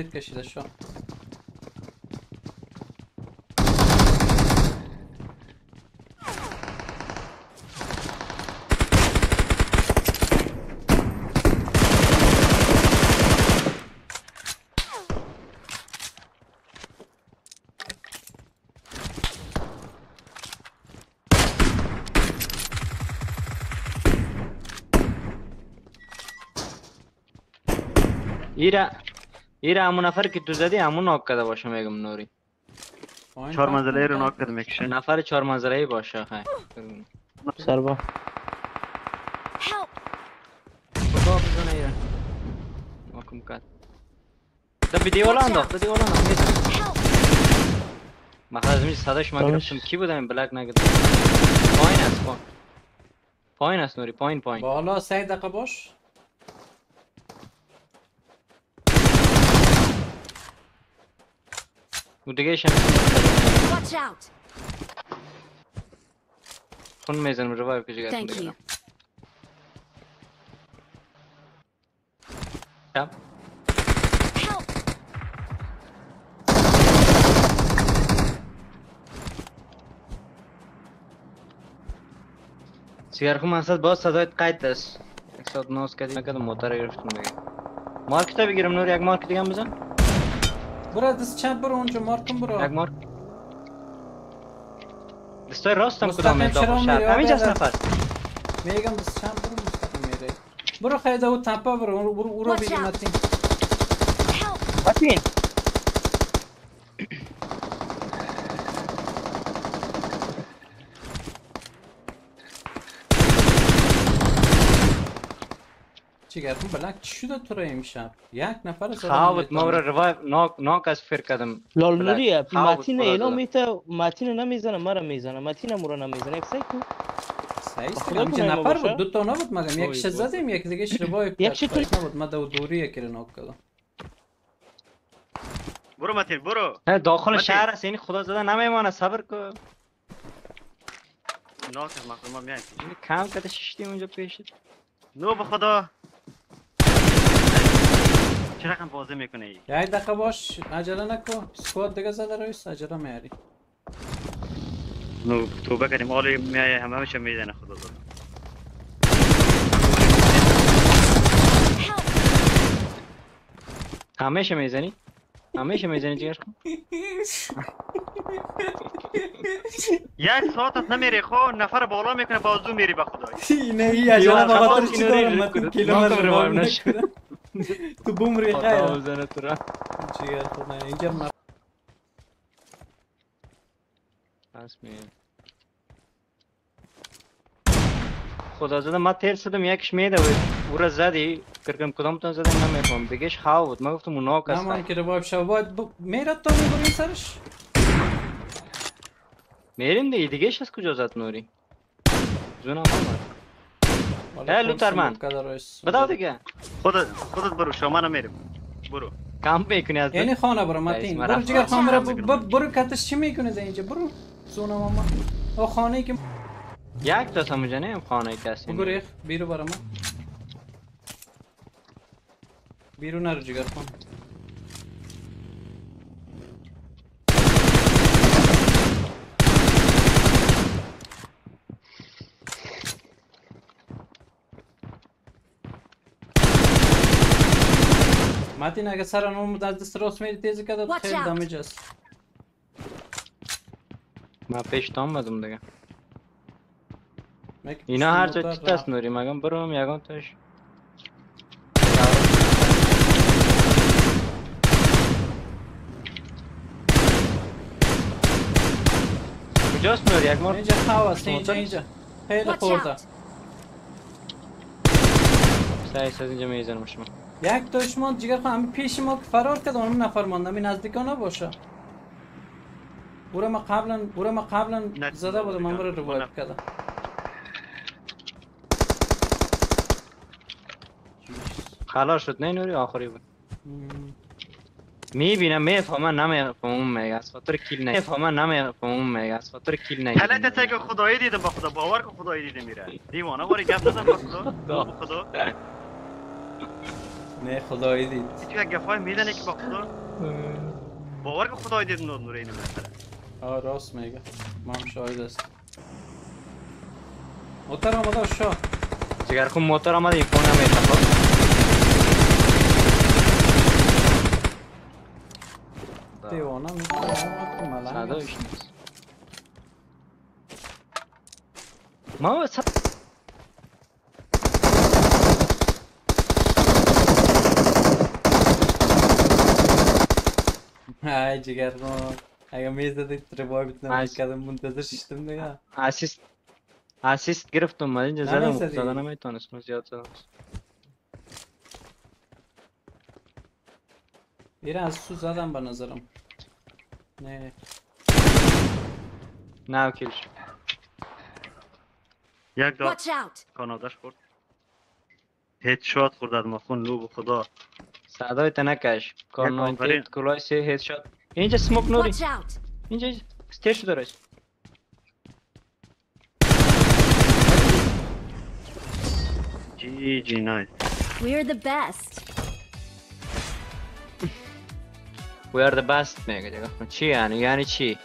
نت کشیده شو. ایره همون نفر که تو زدی همون ناک کرده باشه میگم نوری. 4 منزله رو ناک کرده میکشه. نفر 4 منزله ای باشه خیر. سر با خدا بزنه ایره. ناکم کرد. تا دیوار انداخت میزنه. مخازمی صداش ما گرفتم کی بود این بلک نگرفت. پایین است نوری پایین. بالا 3 دقیقه باش. و دیگه شم خون میزنم روایب که جگرتون دیگه شب سیگرخون منصد باز صدایت قید است. یک ساعت ناز کردی نکردم موتر گرفتم دیگه. مارک تا بگیرم نور یک مارک دیگه هم بزن. برو دست چپ برو اونجا مارکم برو. یک مارک دستای راستم کدام میاد داخل شهر همینجاست نفر میگم دست چپ برو مستقیم میره. برو خیده او تپا برو او رو بگیر متین چیگر کن بلک چی شده تو رو امشب؟ یک نفر خوابت ما رو روایب ناک از فر کردم. لال نوریه متین اینا میته متین نمیزنه مرا میزنه متین مرا نمیزنه یک سایکو سایست همچه نفر بود 2 تا نبود مگم یکش زدیم یک دیگه روایب کرد نبود ما دو دوری یکی رو ناک کردم. برو متین برو. داخل شهر است یعنی خدا زده نمیمانه صبر کن. ناک از مخدوم هم میاد کم کرده ششتی اونجا پیشت. نو به خدا چه رقم بازی میکنه ای؟ 1 دقیقه باش عجله نکن. سکواد دیگه زده رویست عجله میاری. نو توبه کردیم آلی میای همه میزنه خدا داره. همیشه میزنی جگر کن. 1 ساعت از نمیری خو نفر بالا میکنه بازو میری به خدا. نه ای عجله بخاطر چی دارم متین کیلومتر روایب نکنه. تو بومری خیر. خدا بزنه تو را. چیگر خدا اینجا خدا زده ما تیر شدم یکش میده او را زدی کرکم کدام تان زدم نمیفهم بگیش خواه بود ما گفتم اون ناک است. نمان که روایب شو باید میرد تا میبرین سرش. میریم دیگهش از کجا زد نوری زونم آمد. لوترمن بداو دیگه خودت برو شما نمیریم برو کم میکنی از یعنی خانه برو متین برو جگر خانه برو کتش چی میکنه در اینجا برو زونه ماما او خانه ای که یک تا سمجه نیم خانه ای کسی بگو ریخ بیرو برو ما بیرو نرو جگر خان. متین اگه سر اون از دست راست میری تیزی کده خیلی دمیج است. ما پیش تام بدم دیگه اینا هر چه چی دست نوری مگم برم یکم تاش کجاست نوری یک مار اینجا خواه است اینجا خیلی خورده سعی از اینجا میزنم شما یک دشمن جگر خواهم همه پیش ما فرار کرد اونم نفر مانده می نزدیکا نباشه. برو ما قبلا زده بودم من برو روایب کردم. خلاص شد نه نوری آخری بود. میبینم میفهمم نمیفهمم میگه از خاطر کیل نه میفهمم نمیفهمم میگه از خاطر کیل نه حالت تا که خدایی دیدم با خدا باور کن خدایی دیدم میره دیوانه واری گپ نزن با خدا نه خدایی دید. تو یک گفای میزنه که با خدا باور که خدای دید نور اینو مثلا. آه راست میگه. ما هم شاهد است. موتر آمده شو. جگر خون موتور آمده این خونه میتخواد. دیوانه میگه ملنگ صدایش نیست. ما های جگر خون. اگه میزدید ربای بتونم کردم منتظر ششتم دیگه. اسیست گرفتم من اینجا زدم نمی‌زدی. زدن نمیتونستم زیاد زدم. بیره از سو زدم به نظرم. نه. نه کلش. یک داد Watch out! کاناداش خورد. هیت شات خورد از مخون لو به خدا. صدای تنکش. کار آفرین. 98 کلای 3 هیت شات. اینجا سموک نوری. Watch out! اینجا استیر شده رایش. جی نایس. We're the best. We are the best میگه دیگه. چی یعنی چی؟